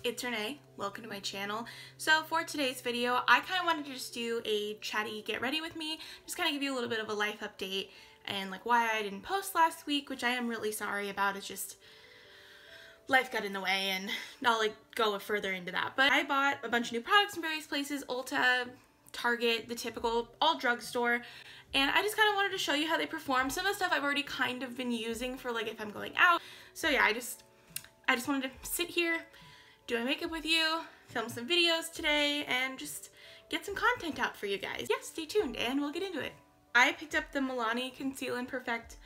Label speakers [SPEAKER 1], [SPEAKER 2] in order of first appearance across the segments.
[SPEAKER 1] it's Renee. Welcome to my channel. So for today's video, I kind of wanted to just do a chatty get ready with me, just kind of give you a little bit of a life update and like why I didn't post last week, which I am really sorry about. It's just life got in the way and I'll like go further into that. But I bought a bunch of new products from various places, Ulta, Target, the typical, all drugstore. And I just kind of wanted to show you how they perform. Some of the stuff I've already kind of been using for like if I'm going out. So yeah, I just wanted to sit here, do my makeup with you, film some videos today, and just get some content out for you guys. Yeah, stay tuned and we'll get into it. I picked up the Milani Conceal Imperfect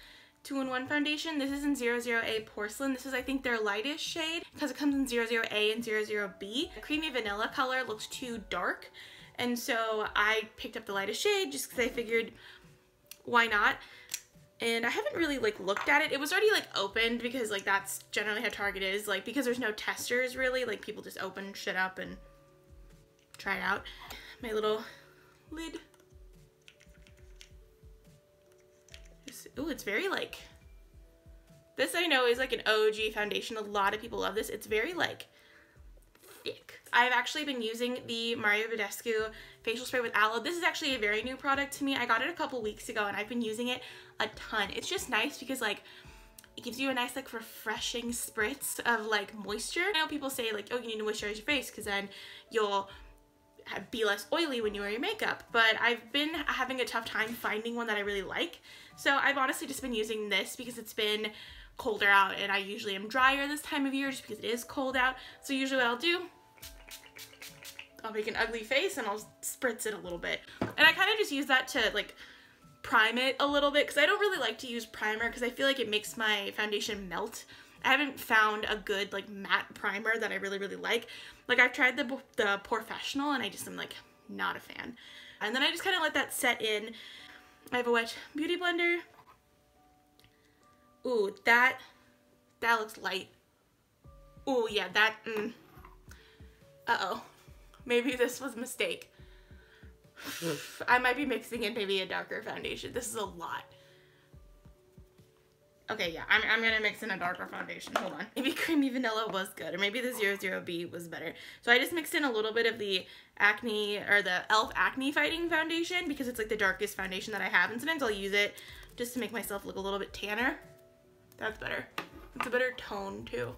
[SPEAKER 1] 2-in-1 foundation. This is in 00A Porcelain. This is, I think, their lightest shade because it comes in 00A and 00B. The creamy vanilla color looks too dark, and so I picked up the lightest shade just because I figured, why not? And I haven't really like looked at it. It was already like opened because like that's generally how Target is, like because there's no testers really, like people just open shit up and try it out. My little lid. Ooh, it's very like, this I know is like an OG foundation. A lot of people love this. It's very like thick. I've actually been using the Badescu facial spray with Aloe. This is actually a very new product to me. I got it a couple weeks ago and I've been using it a ton. It's just nice because like it gives you a nice like refreshing spritz of like moisture. I know people say like, oh, you need to moisturize your face because then you'll be less oily when you wear your makeup, but I've been having a tough time finding one that I really like. So I've honestly just been using this because it's been colder out and I usually am drier this time of year just because it is cold out. So usually what I'll do, I'll make an ugly face and I'll spritz it a little bit. And I kind of just use that to like prime it a little bit because I don't really like to use primer because I feel like it makes my foundation melt. I haven't found a good like matte primer that I really like. Like I've tried the Professional and I just am like not a fan. And then I just kind of let that set in. I have a wet beauty blender. Ooh, that looks light. Ooh, yeah, that, uh-oh. Maybe this was a mistake. I might be mixing in maybe a darker foundation. This is a lot. Okay, yeah, I'm gonna mix in a darker foundation. Hold on. Maybe creamy vanilla was good, or maybe the 00B was better. So I just mixed in a little bit of the Acne, or the E.L.F. Acne Fighting Foundation because it's like the darkest foundation that I have, and sometimes I'll use it just to make myself look a little bit tanner. That's better. It's a better tone too.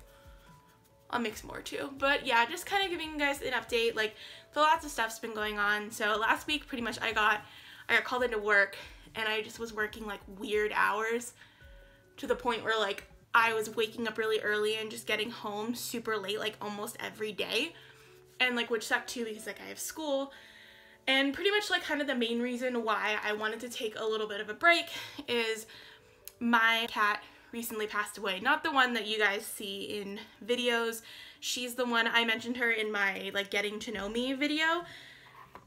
[SPEAKER 1] I'll mix more too. But yeah, just kind of giving you guys an update. Like, so lots of stuff's been going on. So last week, pretty much, I got called into work, and I just was working like weird hours, to the point where like I was waking up really early and just getting home super late like almost every day, and like which sucked too because like I have school. And pretty much like kind of the main reason why I wanted to take a little bit of a break is my cat recently passed away. Not the one that you guys see in videos. She's the one, I mentioned her in my like getting to know me video,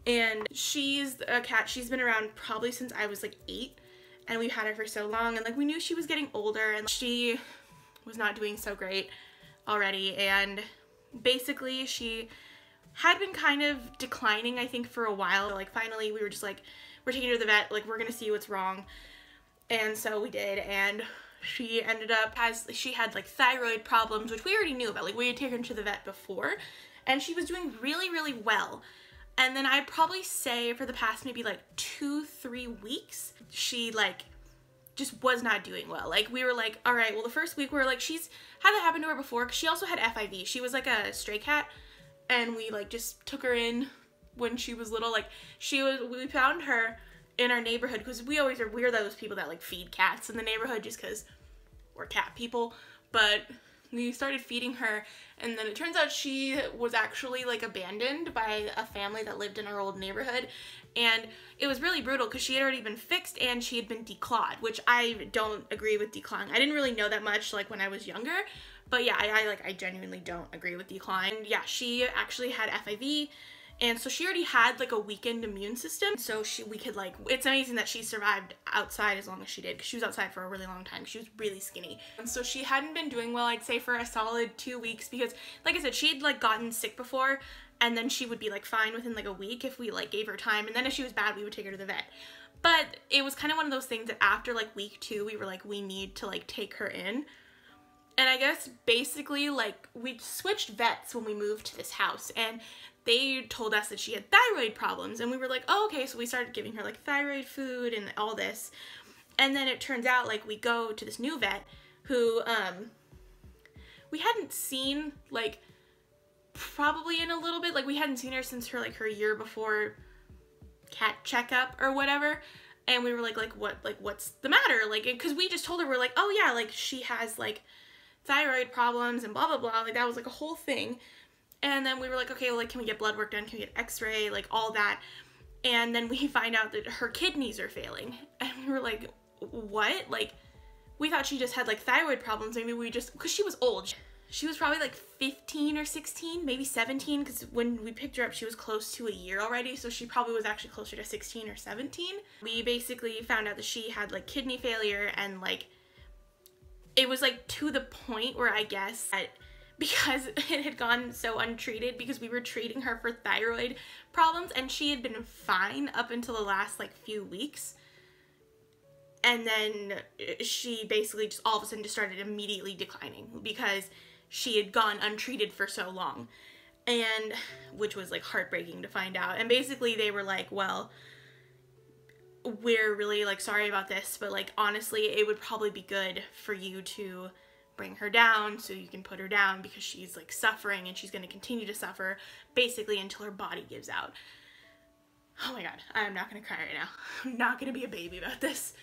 [SPEAKER 1] and she's a cat. She's been around probably since I was like 8. And we've had her for so long, and like we knew she was getting older and she was not doing so great already, and basically she had been kind of declining, I think, for a while. Like finally we were just like, we're taking her to the vet, like we're gonna see what's wrong. And so we did, and she ended up, she had like thyroid problems, which we already knew about. Like we had taken her to the vet before, and she was doing really well. And then I'd probably say for the past maybe like 2-3 weeks, she like just was not doing well. Like we were like, all right, well the first week we were like, she's had that happen to her before because she also had FIV. She was like a stray cat, and we like just took her in when she was little. Like we found her in our neighborhood because we're those people that like feed cats in the neighborhood just because we're cat people. But we started feeding her, and then it turns out she was actually like abandoned by a family that lived in our old neighborhood, and it was really brutal because she had already been fixed and she had been declawed, which I don't agree with declawing. I didn't really know that much like when I was younger, but yeah, I genuinely don't agree with declawing. And yeah, she actually had FIV, and so she already had like a weakened immune system, so we could like, it's amazing that she survived outside as long as she did because she was outside for a really long time. She was really skinny, and so she hadn't been doing well, I'd say, for a solid 2 weeks because like I said, she'd like gotten sick before, and then she would be like fine within like a week if we like gave her time, and then if she was bad we would take her to the vet. But it was kind of one of those things that after like week 2 we were like, we need to like take her in. And I guess basically, like, we switched vets when we moved to this house, and they told us that she had thyroid problems, and we were like, oh, okay, so we started giving her, like, thyroid food and all this, and then it turns out, like, we go to this new vet who, we hadn't seen, like, probably in a little bit, like, we hadn't seen her since her, like, her year before cat checkup or whatever, and we were like, what's the matter, like, because we just told her, we're like, oh, yeah, like, she has, like, thyroid problems and blah, blah, blah, like, that was, like, a whole thing, and then we were like, okay, well, like, can we get blood work done, can we get x-ray, like, all that, and then we find out that her kidneys are failing, and we were like, what, like, we thought she just had, like, thyroid problems, maybe we just, because she was old, she was probably, like, 15 or 16, maybe 17, because when we picked her up, she was close to a year already, so she probably was actually closer to 16 or 17. We basically found out that she had, like, kidney failure, and, like, it was, like, to the point where I guess that because it had gone so untreated, because we were treating her for thyroid problems, and she had been fine up until the last, like, few weeks. And then she basically just all of a sudden just started immediately declining because she had gone untreated for so long. And which was, like, heartbreaking to find out. And basically they were like, well, we're really, like, sorry about this, but, like, honestly, it would probably be good for you to bring her down so you can put her down, because she's, like, suffering, and she's going to continue to suffer basically until her body gives out. Oh my god, I'm not going to cry right now. I'm not going to be a baby about this.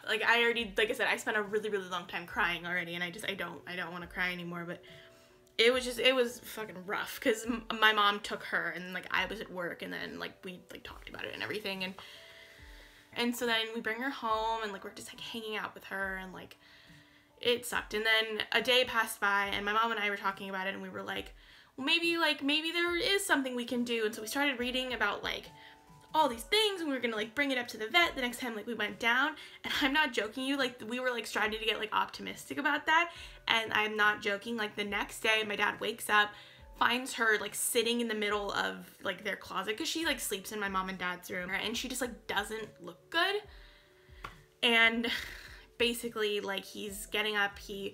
[SPEAKER 1] Like, I already, like I said, I spent a really, really long time crying already, and I don't want to cry anymore, but it was fucking rough, because my mom took her, and, like, I was at work, and then, like, we, like, talked about it and everything, and so then we bring her home, and, like, we're just, like, hanging out with her, and, like, it sucked. And then a day passed by, and my mom and I were talking about it, and we were like, well, maybe there is something we can do. And so we started reading about, like, all these things, and we were gonna, like, bring it up to the vet the next time, like, we went down. And I'm not joking you, like, we were, like, starting to get, like, optimistic about that, and I'm not joking, like, the next day my dad wakes up, finds her, like, sitting in the middle of, like, their closet, because she, like, sleeps in my mom and dad's room, and she just, like, doesn't look good. And basically, like, he's getting up, he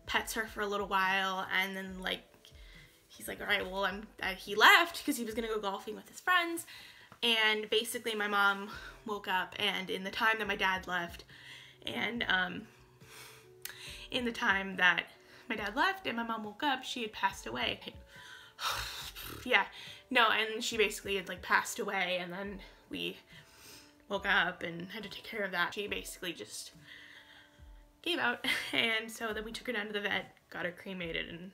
[SPEAKER 1] pets her for a little while, and then, like, he's like, all right, well, he left because he was gonna go golfing with his friends. And basically my mom woke up, and in the time that my dad left, and in the time that my dad left and my mom woke up, she had passed away. Yeah, no, and she basically had, like, passed away, and then we woke up and had to take care of that. She basically just gave out, and so then we took her down to the vet, got her cremated and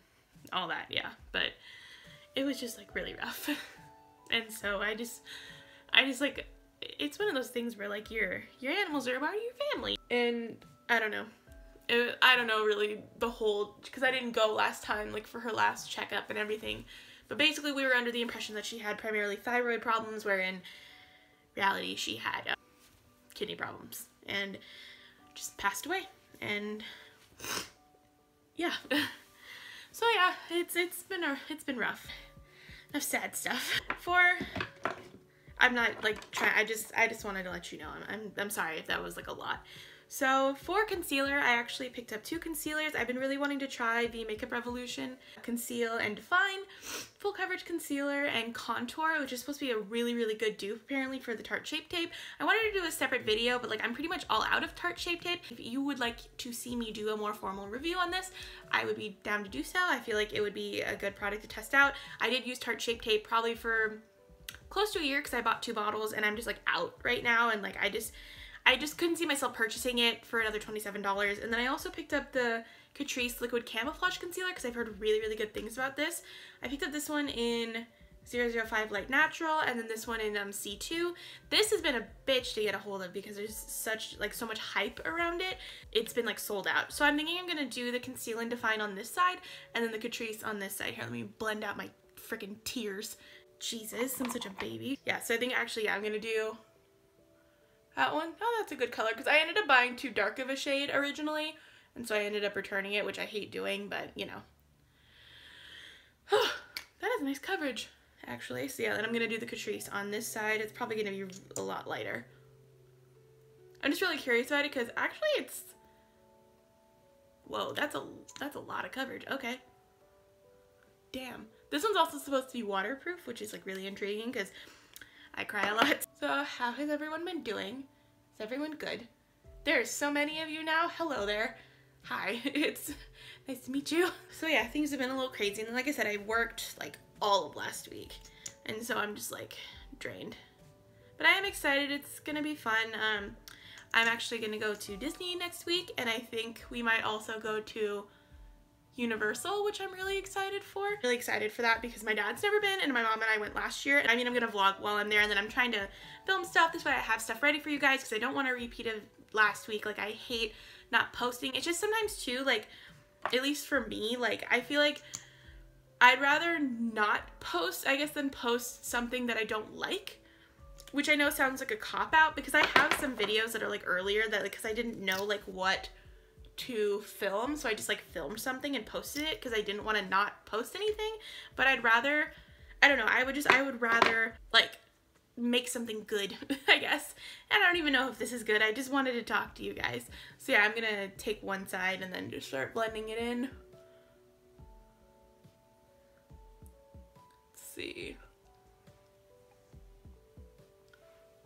[SPEAKER 1] all that, yeah, but it was just, like, really rough. And so I just, like, it's one of those things where, like, your animals are about your family, and I don't know. I don't know really the whole, because I didn't go last time, like, for her last checkup and everything, but basically we were under the impression that she had primarily thyroid problems, where in reality she had kidney problems, and just passed away, and yeah. So yeah, it's been rough. Enough sad stuff. I'm not, like, trying, I just wanted to let you know, I'm sorry if that was, like, a lot. So for concealer, I actually picked up 2 concealers. I've been really wanting to try the Makeup Revolution Conceal and Define Full Coverage Concealer and Contour, which is supposed to be a really, really good dupe, apparently, for the Tarte Shape Tape. I wanted to do a separate video, but, like, I'm pretty much all out of Tarte Shape Tape. If you would like to see me do a more formal review on this, I would be down to do so. I feel like it would be a good product to test out. I did use Tarte Shape Tape probably for close to a year, because I bought 2 bottles, and I'm just, like, out right now, and, like, I just couldn't see myself purchasing it for another $27. And then I also picked up the Catrice Liquid Camouflage Concealer, because I've heard really, really good things about this. I picked up this one in 005 Light Natural, and then this one in C2. This has been a bitch to get a hold of, because there's so much hype around it. It's been, like, sold out. So I'm thinking I'm gonna do the Conceal and Define on this side, and then the Catrice on this side. Here, let me blend out my freaking tears. Jesus, I'm such a baby. Yeah, so I think actually, yeah, I'm gonna do that one. Oh, that's a good color, because I ended up buying too dark of a shade originally, and so I ended up returning it, which I hate doing, but, you know. That is nice coverage, actually. So yeah, then I'm gonna do the Catrice on this side. It's probably gonna be a lot lighter. I'm just really curious about it, because actually it's Whoa, that's a lot of coverage. Okay. Damn. This one's also supposed to be waterproof, which is like really intriguing because I cry a lot. So how has everyone been doing? Is everyone good? There's so many of you now. Hello there. Hi. It's nice to meet you. So yeah, things have been a little crazy. And like I said, I worked like all of last week. And so I'm just like drained. But I am excited. It's gonna be fun. I'm actually gonna go to Disney next week, and I think we might also go to Universal, which I'm really excited for. Really excited for that because my dad's never been, and my mom and I went last year. I mean, I'm gonna vlog while I'm there, and then I'm trying to film stuff. This way I have stuff ready for you guys because I don't want to repeat of last week. Like, I hate not posting. It's just sometimes too, like, at least for me, like, I feel like I'd rather not post, I guess, than post something that I don't like. Which I know sounds like a cop-out because I have some videos that are like earlier that like, because I didn't know like what to film, so I just like filmed something and posted it because I didn't want to not post anything. But I'd rather, I don't know, I would rather like make something good, I guess. And I don't even know if this is good. I just wanted to talk to you guys. So yeah, I'm gonna take one side and then just start blending it in. Let's see.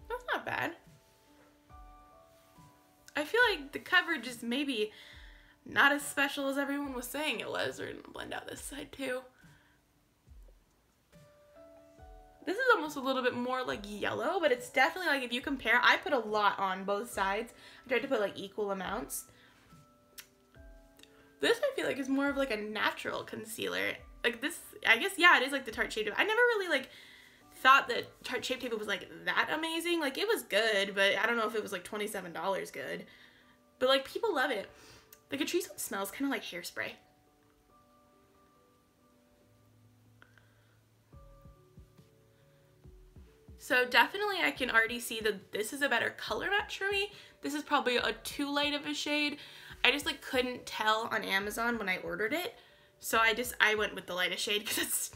[SPEAKER 1] That's not bad. I feel like the coverage is maybe not as special as everyone was saying it was. We're gonna blend out this side too. This is almost a little bit more like yellow, but it's definitely like, if you compare, I put a lot on both sides. I tried to put like equal amounts. This I feel like is more of like a natural concealer. Like this, I guess, yeah, it is like the Tarte Shape Tape. I never really like thought that Tarte Shape Tape was like that amazing. Like, it was good, but I don't know if it was like $27 good. But like, people love it. The Catrice one smells kind of like hairspray. So definitely I can already see that this is a better color match for me. This is probably a too light of a shade. I just like couldn't tell on Amazon when I ordered it. So I went with the lightest shade because it's,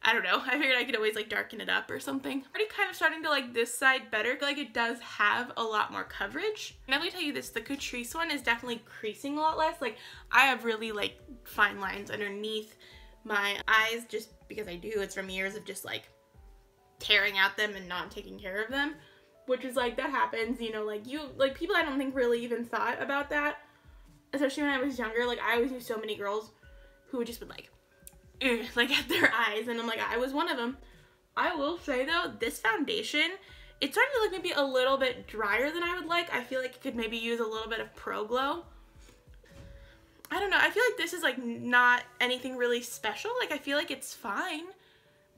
[SPEAKER 1] I don't know, I figured I could always like darken it up or something. I'm already kind of starting to like this side better. Like, it does have a lot more coverage. And let me tell you this, the Catrice one is definitely creasing a lot less. Like, I have really like fine lines underneath my eyes just because I do. It's from years of just like tearing at them and not taking care of them. Which is like, that happens, you know, like people I don't think really even thought about that. Especially when I was younger. Like, I always knew so many girls who would just would like at their eyes, and I'm like, I was one of them. I will say though, this foundation, it's starting to look maybe a little bit drier than I would like. I feel like it could maybe use a little bit of Pro Glow. I don't know, I feel like this is like not anything really special. Like, I feel like it's fine.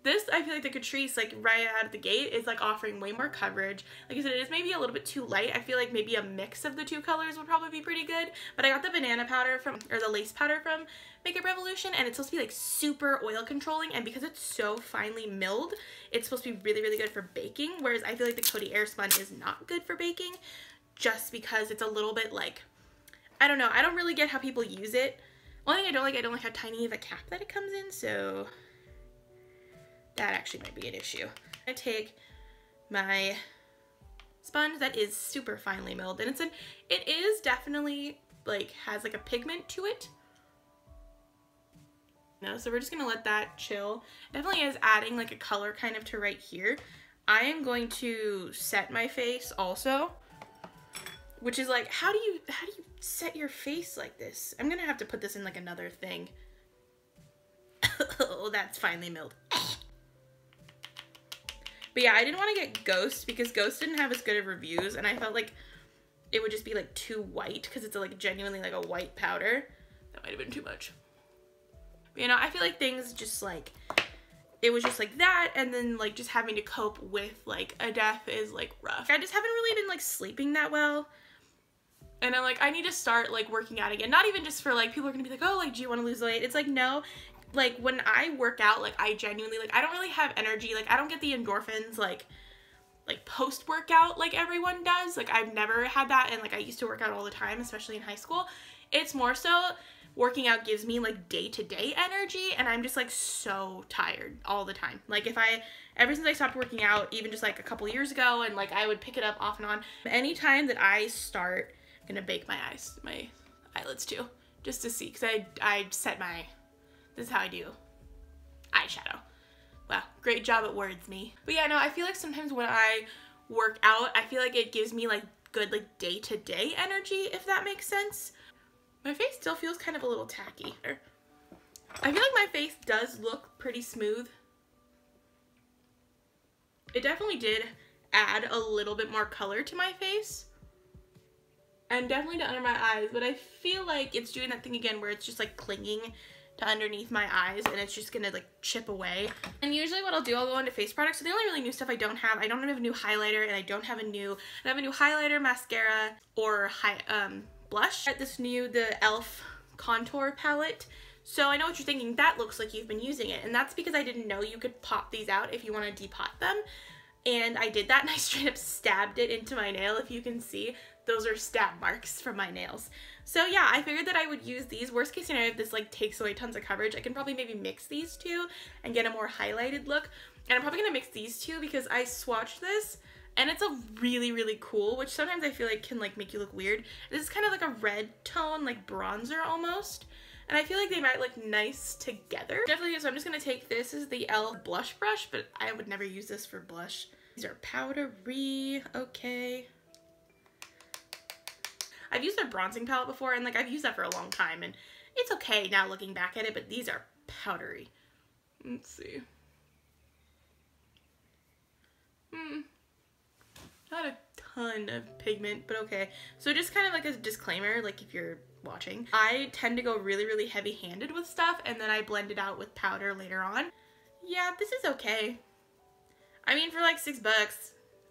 [SPEAKER 1] This, I feel like the Catrice, like right out of the gate, is like offering way more coverage. Like I said, it is maybe a little bit too light. I feel like maybe a mix of the two colors would probably be pretty good. But I got the banana powder from, or the lace powder from Makeup Revolution, and it's supposed to be like super oil controlling. And because it's so finely milled, it's supposed to be really, really good for baking. Whereas I feel like the Coty Airspun is not good for baking, just because it's a little bit like, I don't know. I don't really get how people use it. Only thing I don't like how tiny of a cap that it comes in. So that actually might be an issue. I take my sponge that is super finely milled, and it is definitely like has like a pigment to it. No, so we're just gonna let that chill. Definitely is adding like a color kind of to right here. I am going to set my face also, which is like, how do you set your face like this? I'm gonna have to put this in like another thing. Oh, that's finely milled. But yeah, I didn't want to get Ghost because Ghost didn't have as good of reviews, and I felt like it would just be like too white because it's like genuinely like a white powder. That might have been too much. But, you know, I feel like things just like, it was just like that, and then like just having to cope with like a death is like rough. I just haven't really been like sleeping that well. And I'm like, I need to start like working out again. Not even just for like, people are gonna be like, oh, like, do you want to lose weight? It's like, no. Like, when I work out, like, I genuinely, like, I don't really have energy. Like, I don't get the endorphins, like post-workout like everyone does. Like, I've never had that, and, like, I used to work out all the time, especially in high school. It's more so working out gives me, like, day-to-day energy, and I'm just, like, so tired all the time. Like, ever since I stopped working out, even just, like, a couple years ago, and, like, I would pick it up off and on. Anytime that I start, I'm gonna bake my eyes, my eyelids, too. just to see, because I set my, this is how I do eyeshadow. Wow, great job at words, me. But yeah, no, I feel like sometimes when I work out, I feel like it gives me like good like day-to-day energy, if that makes sense. My face still feels kind of a little tacky. I feel like my face does look pretty smooth. It definitely did add a little bit more color to my face. And definitely to under my eyes, but I feel like it's doing that thing again where it's just like clinging to underneath my eyes and it's just gonna like chip away. And usually what I'll do, I'll go into face products. So the only really new stuff I don't have a new highlighter, and I have a new highlighter, mascara, or blush. I got this new, the E.L.F. contour palette. So I know what you're thinking, that looks like you've been using it. And that's because I didn't know you could pop these out if you want to depot them. And I did that, and I straight up stabbed it into my nail. If you can see, those are stab marks from my nails. So yeah, I figured that I would use these. Worst case scenario, if this like takes away tons of coverage, I can probably maybe mix these two and get a more highlighted look. And I'm probably gonna mix these two because I swatched this and it's a really, really cool, which sometimes I feel like can like make you look weird. This is kind of like a red tone, like bronzer almost. And I feel like they might look nice together. Definitely, so I'm just gonna take this as the E.L.F. blush brush, but I would never use this for blush. These are powdery, okay. I've used their bronzing palette before, and like I've used that for a long time, and it's okay now looking back at it, but these are powdery. Let's see. Not a ton of pigment, but okay. So just kind of like a disclaimer, like if you're watching, I tend to go really, really heavy-handed with stuff, and then I blend it out with powder later on. Yeah, this is okay. I mean, for like $6,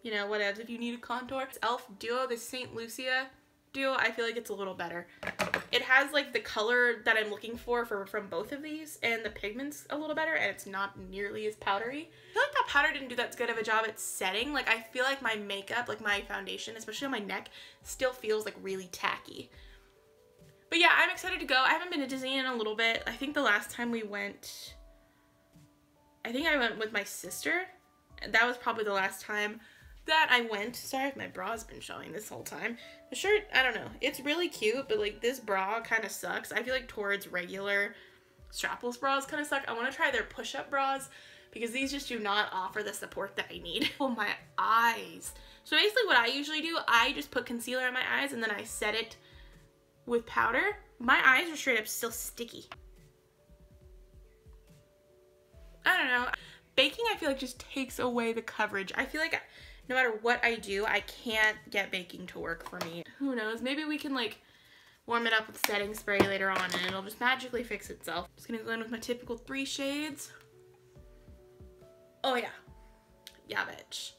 [SPEAKER 1] you know, whatevs, if you need a contour. This E.L.F. Duo, the St. Lucia Duo, I feel like it's a little better. It has like the color that I'm looking for from both of these, and the pigment's a little better, and it's not nearly as powdery. I feel like that powder didn't do that good of a job at setting. Like I feel like my makeup, like my foundation, especially on my neck, still feels like really tacky. But yeah, I'm excited to go. I haven't been to Disney in a little bit. I think the last time we went, I think I went with my sister. That was probably the last time that I went. Sorry if my bra's been showing this whole time. The shirt, I don't know. It's really cute, but like this bra kind of sucks. I feel like Torrid's regular strapless bras kind of suck. I want to try their push-up bras because these just do not offer the support that I need. Oh, my eyes. So basically what I usually do, I just put concealer on my eyes and then I set it with powder. My eyes are straight up still sticky. I don't know. Baking, I feel like just takes away the coverage. I feel like no matter what I do, I can't get baking to work for me. Who knows? Maybe we can like warm it up with setting spray later on and it'll just magically fix itself. Just gonna go in with my typical 3 shades. Oh yeah. Yeah, bitch.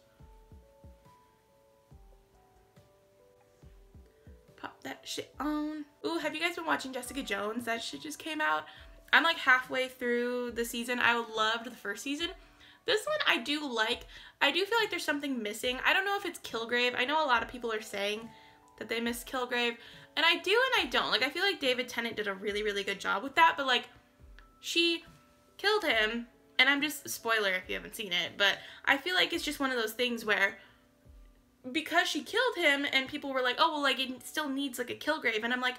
[SPEAKER 1] Pop that shit on. Ooh, have you guys been watching Jessica Jones? That shit just came out. I'm like halfway through the season. I loved the first season. This one I do like. I do feel like there's something missing. I don't know if it's Kilgrave. I know a lot of people are saying that they miss Kilgrave. And I do and I don't. Like I feel like David Tennant did a really, really good job with that. But like she killed him. And I'm just, spoiler if you haven't seen it. But I feel like it's just one of those things where because she killed him and people were like, oh, well, like it still needs like a Kilgrave. And I'm like,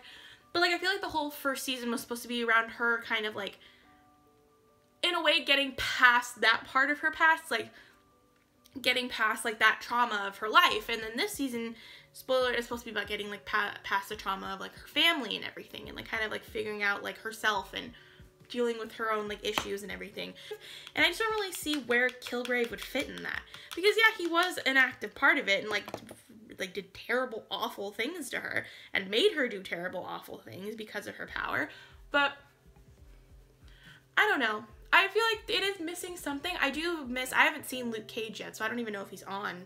[SPEAKER 1] but like I feel like the whole first season was supposed to be around her kind of like, in a way, getting past that part of her past, like getting past like that trauma of her life. And then this season, spoiler, is supposed to be about getting like past the trauma of like her family and everything, and like kind of like figuring out like herself and dealing with her own like issues and everything. And I just don't really see where Kilgrave would fit in that, because yeah, he was an active part of it and like did terrible, awful things to her and made her do terrible, awful things because of her power. But I don't know. I feel like it is missing something. I haven't seen Luke Cage yet, so I don't even know if he's on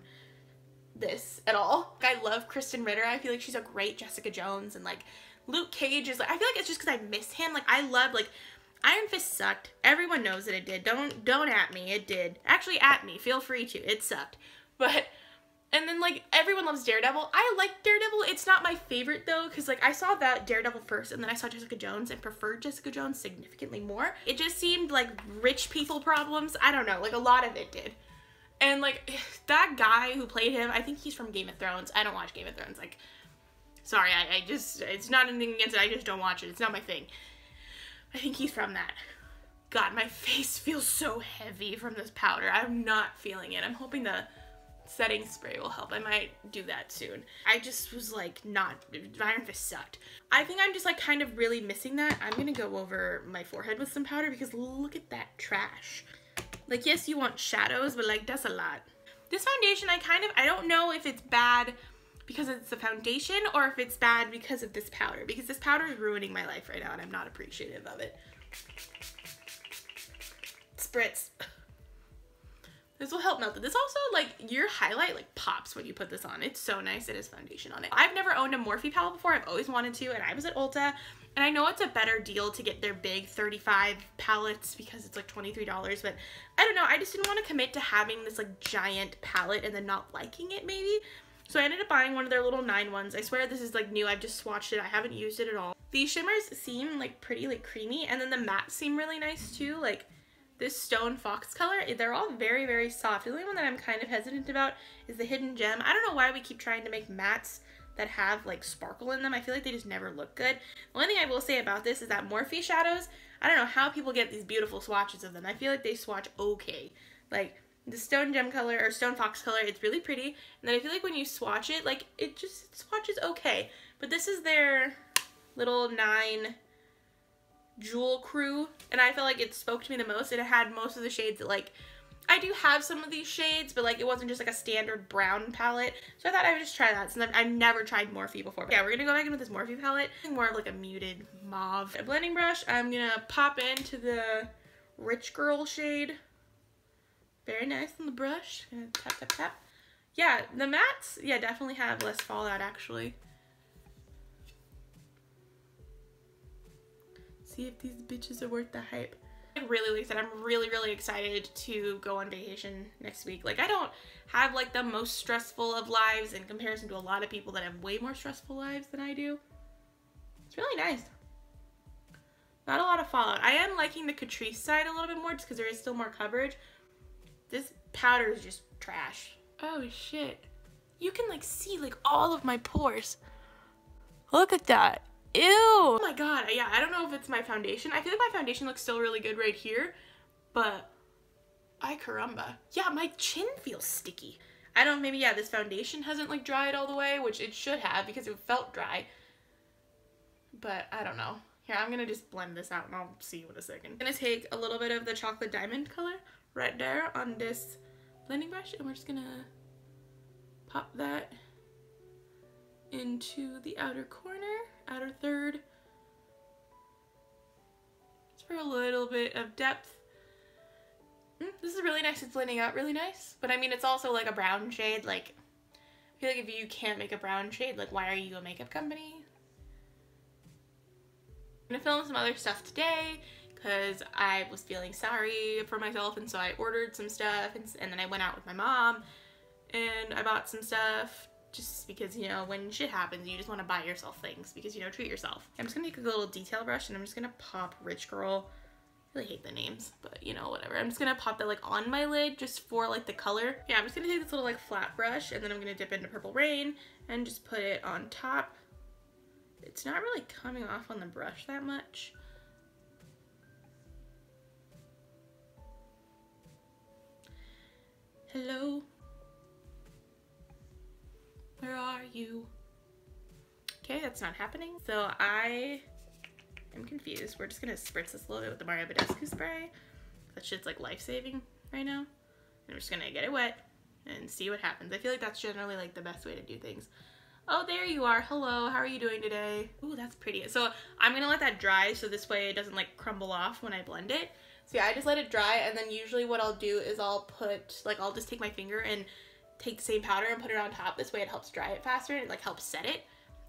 [SPEAKER 1] this at all. I love Kristen Ritter. I feel like she's a great Jessica Jones, and like Luke Cage is like, I feel like it's just because I miss him. Like I love, like Iron Fist sucked. Everyone knows that it did. Don't at me. It did. Actually at me. Feel free to. It sucked. But and then like everyone loves Daredevil. I like Daredevil. It's not my favorite though, because like I saw that Daredevil first and then I saw Jessica Jones and preferred Jessica Jones significantly more. It just seemed like rich people problems. I don't know, like a lot of it did. And like that guy who played him, I think he's from Game of Thrones. I don't watch Game of Thrones. Like Sorry, I just, it's not anything against it, I just don't watch it. It's not my thing. I think he's from that. God, my face feels so heavy from this powder. I'm not feeling it. I'm hoping the setting spray will help. I might do that soon. I just was like, not, Iron Fist sucked. I think I'm just like kind of really missing that. I'm gonna go over my forehead with some powder because look at that trash. Like, yes, you want shadows, but like, that's a lot. This foundation, I don't know if it's bad because it's the foundation or if it's bad because of this powder, because this powder is ruining my life right now and I'm not appreciative of it. Spritz. This will help melt it. This also, like, your highlight, like, pops when you put this on. It's so nice. It has foundation on it. I've never owned a Morphe palette before. I've always wanted to, and I was at Ulta, and I know it's a better deal to get their big 35 palettes because it's, like, $23, but I don't know. I just didn't want to commit to having this, like, giant palette and then not liking it, maybe. So I ended up buying one of their little 9 ones. I swear this is, like, new. I've just swatched it. I haven't used it at all. These shimmers seem, like, pretty, like, creamy, and then the mattes seem really nice, too. Like, this Stone Fox color, they're all very, very soft. The only one that I'm kind of hesitant about is the Hidden Gem. I don't know why we keep trying to make mattes that have like sparkle in them. I feel like they just never look good. The only thing I will say about this is that Morphe shadows, I don't know how people get these beautiful swatches of them. I feel like they swatch okay. Like the Stone Gem color or Stone Fox color, it's really pretty. And then I feel like when you swatch it, like it just swatches okay. But this is their little 9 Jewel Crew, and I felt like it spoke to me the most. It had most of the shades that, like, I do have some of these shades, but like it wasn't just like a standard brown palette, so I thought I would just try that since I've never tried Morphe before. But yeah, we're gonna go back in with this Morphe palette, more of like a muted mauve. A blending brush, I'm gonna pop into the Rich Girl shade. Very nice on the brush. Gonna tap, tap, tap. Yeah, the mattes, yeah, definitely have less fallout actually. See if these bitches are worth the hype. I'm really excited. I'm really excited to go on vacation next week. Like, I don't have like the most stressful of lives in comparison to a lot of people that have way more stressful lives than I do. It's really nice. Not a lot of fallout. I am liking the Catrice side a little bit more just because there is still more coverage. This powder is just trash. Oh shit. You can like see like all of my pores. Look at that. Ew! Oh my god, yeah, I don't know if it's my foundation. I feel like my foundation looks still really good right here, but ay caramba. Yeah, my chin feels sticky. I don't know, maybe, yeah, this foundation hasn't like dried all the way, which it should have because it felt dry. But I don't know. Here, I'm gonna just blend this out and I'll see you in a second. I'm gonna take a little bit of the chocolate diamond color right there on this blending brush, and we're just gonna pop that into the outer corner, outer third, just for a little bit of depth. This is really nice. It's blending out really nice, but I mean it's also like a brown shade. Like, I feel like if you can't make a brown shade, like why are you a makeup company? I'm gonna film some other stuff today because I was feeling sorry for myself, and so I ordered some stuff, and then I went out with my mom and I bought some stuff. Just because, you know, when shit happens, you just want to buy yourself things because, you know, treat yourself. I'm just going to take a little detail brush and I'm just going to pop Rich Girl. I really hate the names, but, you know, whatever. I'm just going to pop that, like, on my lid just for, like, the color. Yeah, I'm just going to take this little, like, flat brush and then I'm going to dip into Purple Rain and just put it on top. It's not really coming off on the brush that much. Hello? Where are you? Okay, that's not happening. So I am confused. We're just gonna spritz this a little bit with the Mario Badescu spray. That shit's like life-saving right now. And we're just gonna get it wet and see what happens. I feel like that's generally like the best way to do things. Oh, there you are. Hello, how are you doing today? Ooh, that's pretty. So I'm gonna let that dry so this way it doesn't like crumble off when I blend it. So yeah, I just let it dry, and then usually what I'll do is I'll put, like, I'll just take my finger and take the same powder and put it on top. This way it helps dry it faster and it like helps set it,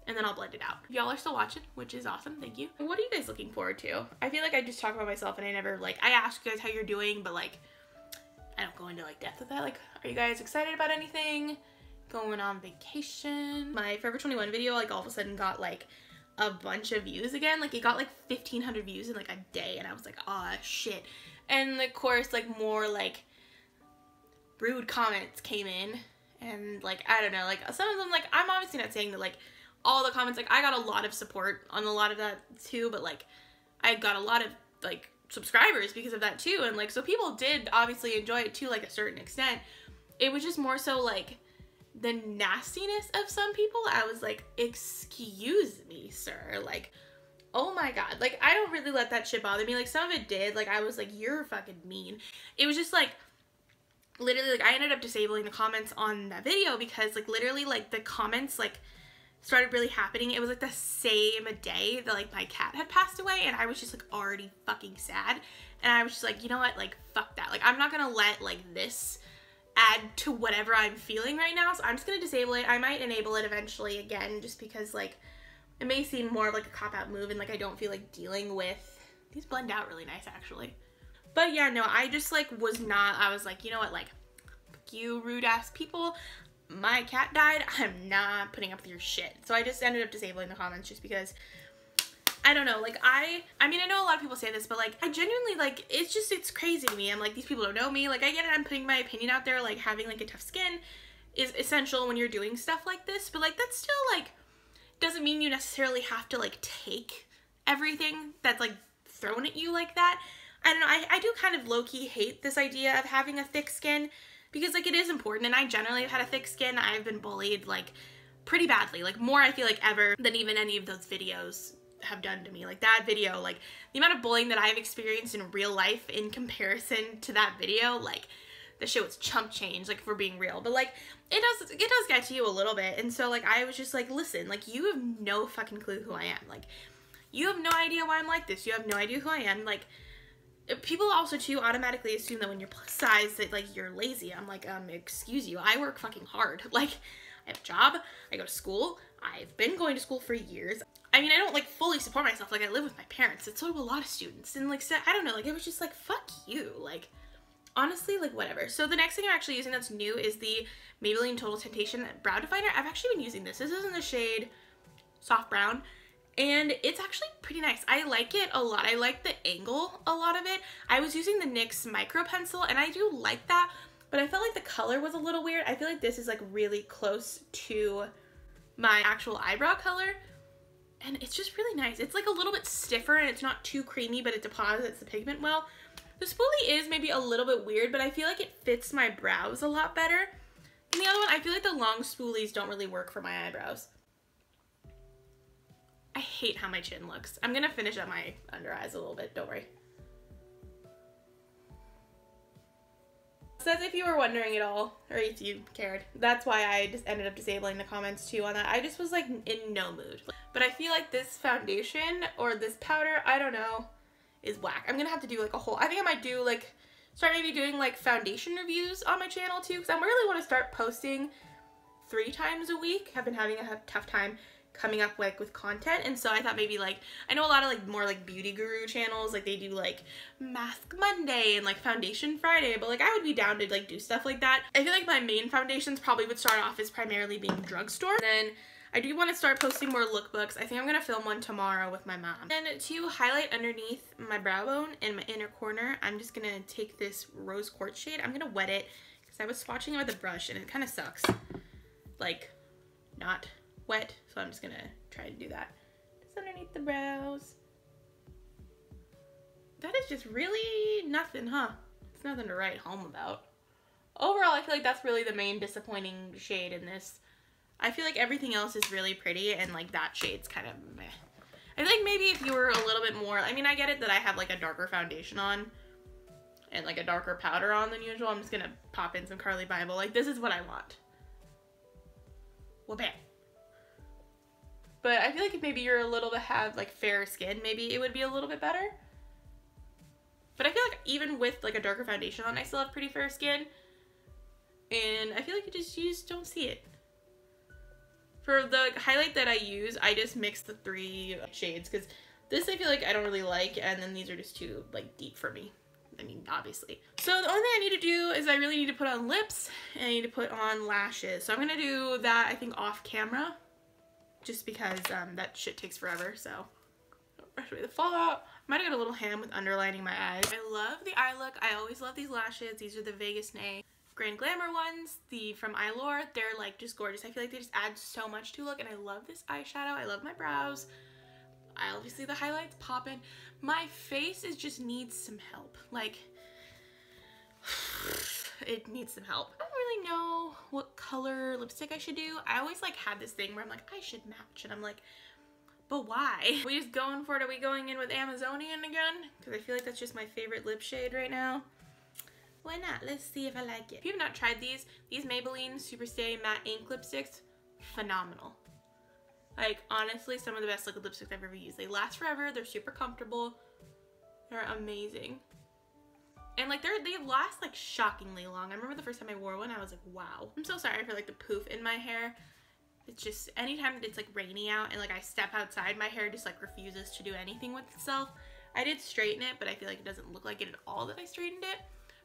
[SPEAKER 1] and then I'll blend it out. Y'all are still watching, which is awesome. Thank you. What are you guys looking forward to? I feel like I just talk about myself and I never, like, I ask you guys how you're doing, but like I don't go into like depth with that. Like, are you guys excited about anything? Going on vacation? My Forever 21 video like all of a sudden got like a bunch of views again. Like, it got like 1,500 views in like a day, and I was like, oh shit. And of course, like, more like rude comments came in, and like, I don't know, like some of them, like, I'm obviously not saying that like all the comments, like I got a lot of support on a lot of that too, but like I got a lot of like subscribers because of that too, and like so people did obviously enjoy it to like a certain extent. It was just more so like the nastiness of some people. I was like, excuse me, sir, like, oh my god, like I don't really let that shit bother me. Like some of it did, like I was like, you're fucking mean. It was just like literally like I ended up disabling the comments on that video because like literally like the comments like started really happening. It was like the same day that like my cat had passed away, and I was just like already fucking sad, and I was just like, you know what, like fuck that, like I'm not gonna let like this add to whatever I'm feeling right now, so I'm just gonna disable it. I might enable it eventually again, just because like it may seem more of like a cop-out move, and like I don't feel like dealing with these. Blend out really nice actually. But yeah, no, I just like was not, I was like, you know what, like fuck you rude ass people, my cat died, I'm not putting up with your shit. So I just ended up disabling the comments just because I don't know, like I mean I know a lot of people say this, but like I genuinely like it's crazy to me. I'm like, these people don't know me. Like I get it, I'm putting my opinion out there, like having like a tough skin is essential when you're doing stuff like this, but like that's still like doesn't mean you necessarily have to like take everything that's like thrown at you like that. I don't know, I do kind of low-key hate this idea of having a thick skin because like it is important, and I generally have had a thick skin. I've been bullied like pretty badly, like more I feel like ever than even any of those videos have done to me. Like that video, like the amount of bullying that I've experienced in real life in comparison to that video, like the shit was chump change, like if we're being real. But like it does get to you a little bit, and so like I was just like, listen, like you have no fucking clue who I am. Like you have no idea why I'm like this. You have no idea who I am. Like people also too automatically assume that when you're plus size that like you're lazy. I'm like, excuse you, I work fucking hard. Like I have a job, I go to school, I've been going to school for years. I mean, I don't like fully support myself, like I live with my parents, and so do a lot of students, and like so, I don't know, like it was just like fuck you, like honestly, like whatever. So the next thing I'm actually using that's new is the Maybelline Total Temptation Brow Definer. I've actually been using this. This is in the shade Soft Brown, and it's actually pretty nice. I like it a lot. I like the angle a lot of it. I was using the NYX Micro Pencil, and I do like that, but I felt like the color was a little weird. I feel like this is like really close to my actual eyebrow color, and it's just really nice. It's like a little bit stiffer, and it's not too creamy, but it deposits the pigment well. The spoolie is maybe a little bit weird, but I feel like it fits my brows a lot better than the other one. I feel like the long spoolies don't really work for my eyebrows. I hate how my chin looks. I'm gonna finish up my under eyes a little bit, don't worry. So as if you were wondering at all, or if you cared, that's why I just ended up disabling the comments too on that. I just was like in no mood. But I feel like this foundation or this powder, I don't know, is whack. I'm gonna have to do like a whole, I think I might do like, start maybe doing like foundation reviews on my channel too, because I really want to start posting 3 times a week. I've been having a tough time coming up like with content, and so I thought maybe like, I know a lot of like more like beauty guru channels, like they do like Mask Monday and like Foundation Friday, but like I would be down to like do stuff like that. I feel like my main foundations probably would start off as primarily being drugstore. Then I do want to start posting more lookbooks. I think I'm gonna film one tomorrow with my mom. And to highlight underneath my brow bone in my inner corner, I'm just gonna take this rose quartz shade. I'm gonna wet it because I was swatching it with a brush and it kind of sucks, like not wet, so I'm just gonna try to do that just underneath the brows. That is just really nothing, huh? It's nothing to write home about. Overall, I feel like that's really the main disappointing shade in this. I feel like everything else is really pretty, and like that shade's kind of meh. I think maybe if you were a little bit more, I mean, I get it that I have like a darker foundation on and like a darker powder on than usual. I'm just gonna pop in some Carly Bible. Like this is what I want. Well, bam. But I feel like if maybe you're a little bit have like fairer skin, maybe it would be a little bit better. But I feel like even with like a darker foundation on, I still have pretty fair skin. And I feel like you just don't see it. For the highlight that I use, I just mix the 3 shades because this I feel like I don't really like, and then these are just too like deep for me. I mean, obviously. So the only thing I need to do is I really need to put on lips and I need to put on lashes. So I'm gonna do that, I think, off camera, just because that shit takes forever. So don't brush away the fallout. I might have got a little ham with underlining my eyes. I love the eye look. I always love these lashes. These are the Vegas Nay Grand Glamour ones, the from Aloe. They're like just gorgeous. I feel like they just add so much to a look, and I love this eyeshadow. I love my brows. Obviously the highlights popping. My face just needs some help. Like, it needs some help. I don't really know what color lipstick I should do. I always like had this thing where I'm like, I should match, and I'm like, but why? Are we just going for it? Are we going in with Amazonian again? Because I feel like that's just my favorite lip shade right now. Why not? Let's see if I like it. If you have not tried these Maybelline Superstay Matte Ink lipsticks, phenomenal. Like, honestly, some of the best liquid lipsticks I've ever used. They last forever. They're super comfortable. They're amazing. And like, they last like shockingly long. I remember the first time I wore one, I was like, wow. I'm so sorry for like the poof in my hair. It's just, anytime it's like rainy out and like I step outside, my hair just like refuses to do anything with itself. I did straighten it, but I feel like it doesn't look like it at all that I straightened it.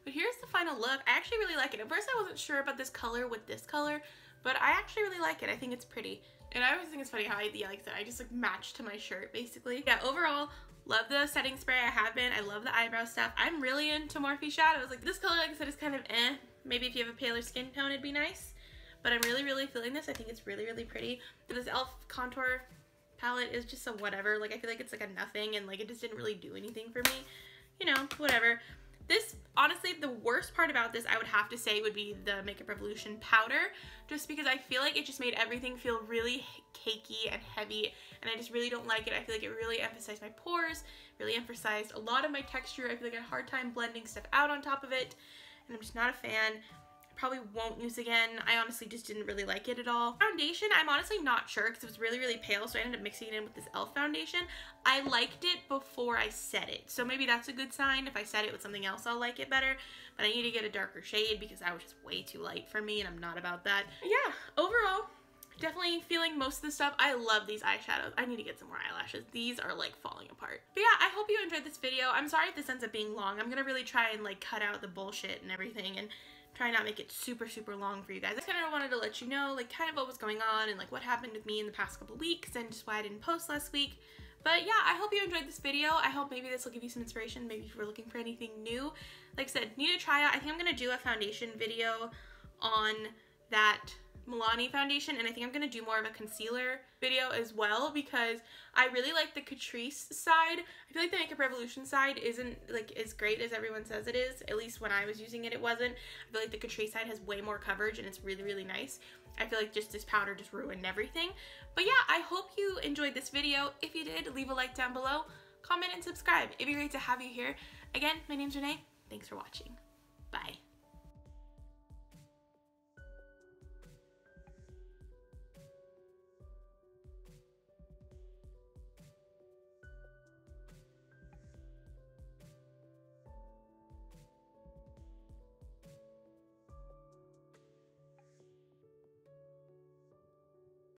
[SPEAKER 1] But here's the final look. I actually really like it. At first I wasn't sure about this color with this color, but I actually really like it. I think it's pretty. And I always think it's funny how like I said, I just like matched to my shirt basically. Yeah, overall, love the setting spray. I have been. I love the eyebrow stuff. I'm really into Morphe Shadows. Like, this color, like I said, is kind of eh. Maybe if you have a paler skin tone, it'd be nice. But I'm really, really feeling this. I think it's really, really pretty. This e.l.f. contour palette is just a whatever. Like, I feel like it's like a nothing, and like it just didn't really do anything for me. You know, whatever. This, honestly, the worst part about this, I would have to say, would be the Makeup Revolution powder, just because I feel like it just made everything feel really cakey and heavy, and I just really don't like it. I feel like it really emphasized my pores, really emphasized a lot of my texture. I feel like I had a hard time blending stuff out on top of it, and I'm just not a fan. Probably won't use again. I honestly just didn't really like it at all. Foundation, I'm honestly not sure because it was really, really pale, so I ended up mixing it in with this e.l.f. foundation. I liked it before I set it, so maybe that's a good sign. If I set it with something else, I'll like it better, but I need to get a darker shade because that was just way too light for me, and I'm not about that. Yeah, overall, definitely feeling most of the stuff. I love these eyeshadows. I need to get some more eyelashes. These are like falling apart. But yeah, I hope you enjoyed this video. I'm sorry if this ends up being long. I'm gonna really try and like cut out the bullshit and everything and try not make it super, super long for you guys. I just kind of wanted to let you know like kind of what was going on and like what happened with me in the past couple weeks and just why I didn't post last week. But yeah, I hope you enjoyed this video. I hope maybe this will give you some inspiration, maybe if you were looking for anything new. Like I said, need to try out. I think I'm gonna do a foundation video on that Milani foundation, and I think I'm gonna do more of a concealer video as well because I really like the Catrice side. I feel like the Makeup Revolution side isn't like as great as everyone says it is. At least when I was using it, it wasn't. I feel like the Catrice side has way more coverage and it's really, really nice. I feel like just this powder just ruined everything. But yeah, I hope you enjoyed this video. If you did, leave a like down below, comment and subscribe. It'd be great to have you here. Again, my name's Renee. Thanks for watching.